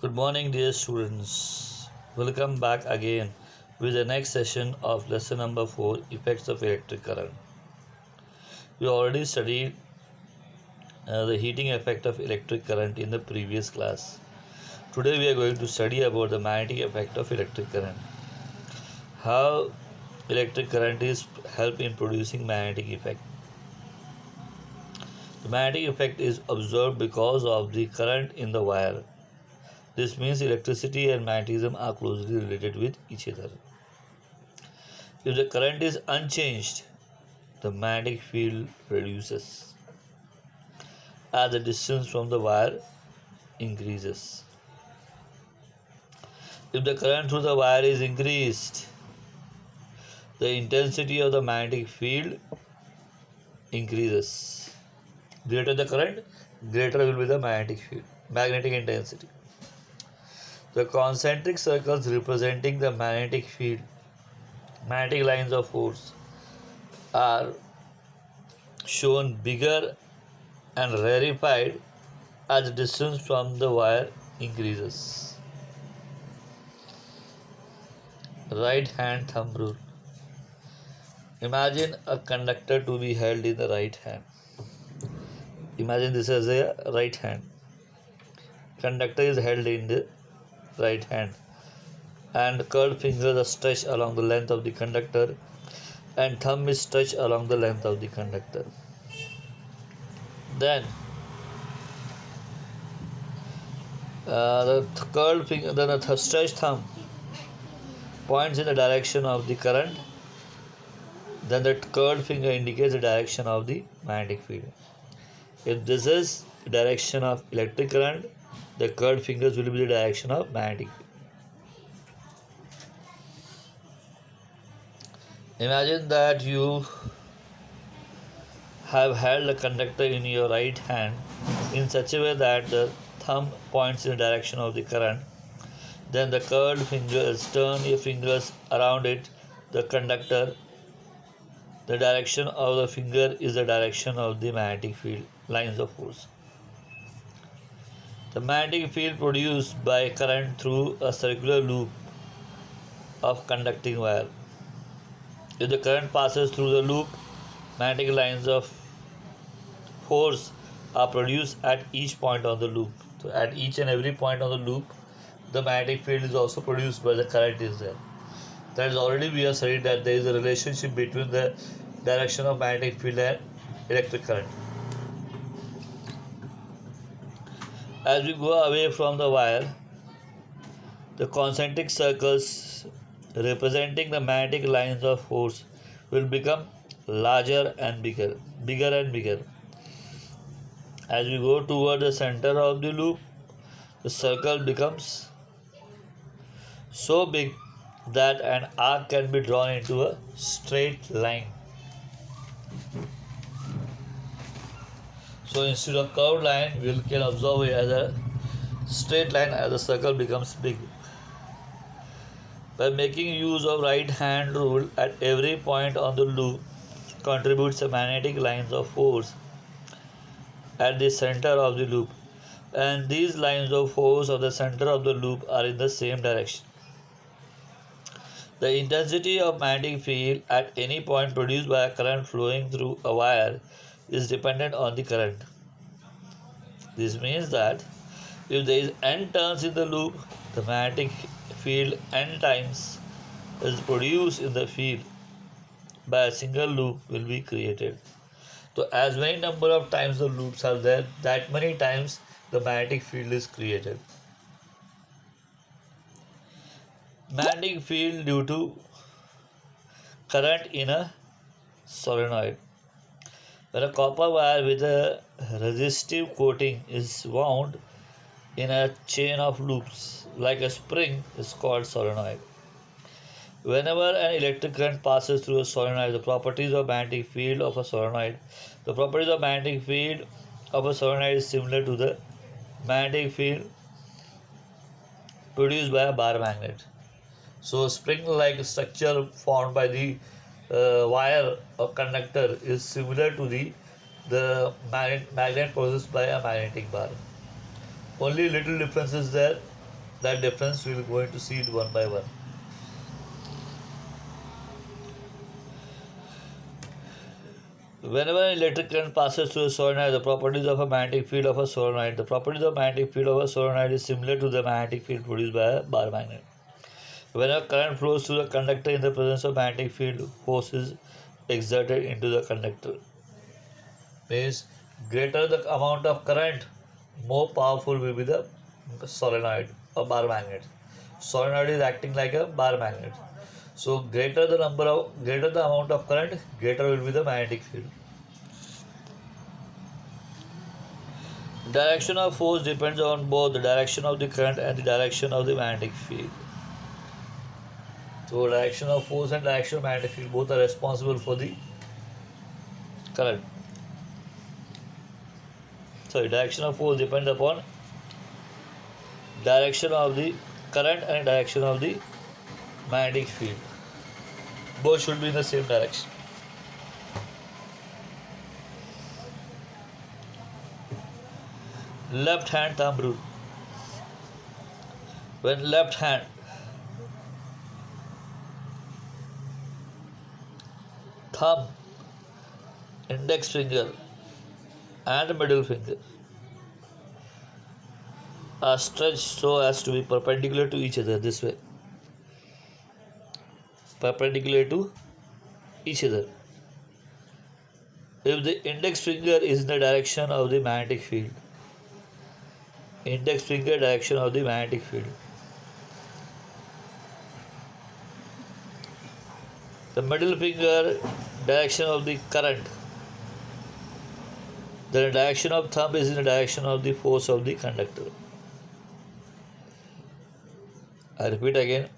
Good morning, dear students. Welcome back again with the next session of lesson number 4, Effects of Electric Current. We already studied the heating effect of electric current in the previous class. Today we are going to study about the magnetic effect of electric current. How electric current is help in producing magnetic effect. The magnetic effect is observed because of the current in the wire. This means electricity and magnetism are closely related with each other. If the current is unchanged, the magnetic field reduces as the distance from the wire increases. If the current through the wire is increased, the intensity of the magnetic field increases. Greater the current, greater will be the magnetic intensity. The concentric circles representing the magnetic field, magnetic lines of force, are shown bigger and rarefied as the distance from the wire increases. Right hand thumb rule. Imagine a conductor to be held in the right hand. Imagine this as a right hand. Conductor is held in the right hand and curved fingers are stretched along the length of the conductor and thumb is stretched along the length of the conductor. Then the stretched thumb points in the direction of the current. Then the curved finger indicates the direction of the magnetic field. If this is the direction of electric current, the curved fingers will be the direction of magnetic field. Imagine that you have held a conductor in your right hand in such a way that the thumb points in the direction of the current. Then the curved fingers turn your fingers around it, the conductor. The direction of the finger is the direction of the magnetic field lines of force. The magnetic field produced by current through a circular loop of conducting wire. If the current passes through the loop, magnetic lines of force are produced at each point on the loop. So at each and every point on the loop, the magnetic field is also produced where the current is there. That is already we have studied that there is a relationship between the direction of magnetic field and electric current. As we go away from the wire, the concentric circles representing the magnetic lines of force will become larger and bigger and bigger. As we go toward the center of the loop, the circle becomes so big that an arc can be drawn into a straight line. So instead of curved line, we can observe it as a straight line as the circle becomes big. By making use of right hand rule at every point on the loop contributes the magnetic lines of force at the center of the loop, and these lines of force of the center of the loop are in the same direction. The intensity of magnetic field at any point produced by a current flowing through a wire is dependent on the current. This means that if there is n turns in the loop, the magnetic field n times is produced in the field by a single loop will be created. So as many number of times the loops are there, that many times the magnetic field is created. Magnetic field due to current in a solenoid. When a copper wire with a resistive coating is wound in a chain of loops like a spring is called solenoid. Whenever an electric current passes through a solenoid, the properties of magnetic field of a solenoid is similar to the magnetic field produced by a bar magnet. So spring-like structure formed by the wire or conductor is similar to the magnet possessed by a magnetic bar. Only little difference is there. That difference we will going to see it one by one. Whenever an electric current passes through a solenoid, the properties of a magnetic field of a solenoid. The properties of magnetic field of a solenoid is similar to the magnetic field produced by a bar magnet. Whenever current flows through the conductor in the presence of magnetic field, force is exerted into the conductor. Means greater the amount of current, more powerful will be the solenoid or bar magnet. Solenoid is acting like a bar magnet. So greater the amount of current, greater will be the magnetic field. Direction of force depends on both the direction of the current and the direction of the magnetic field. So direction of force and direction of magnetic field both are responsible for the current. So direction of force depends upon direction of the current and direction of the magnetic field. Both should be in the same direction. Left hand thumb rule. When left hand thumb, index finger and middle finger are stretched so as to be perpendicular to each other, this way, perpendicular to each other. If the index finger is in the direction of the magnetic field, index finger direction of the magnetic field, the middle finger direction of the current, the direction of thumb is in the direction of the force of the conductor. I repeat again.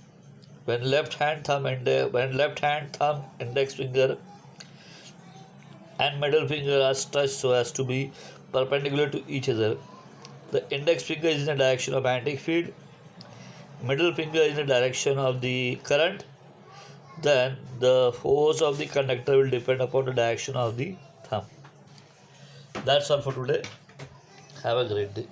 When left hand thumb, index finger and middle finger are stretched so as to be perpendicular to each other, the index finger is in the direction of magnetic field, middle finger is in the direction of the current, then the force of the conductor will depend upon the direction of the thumb. That's all for today. Have a great day.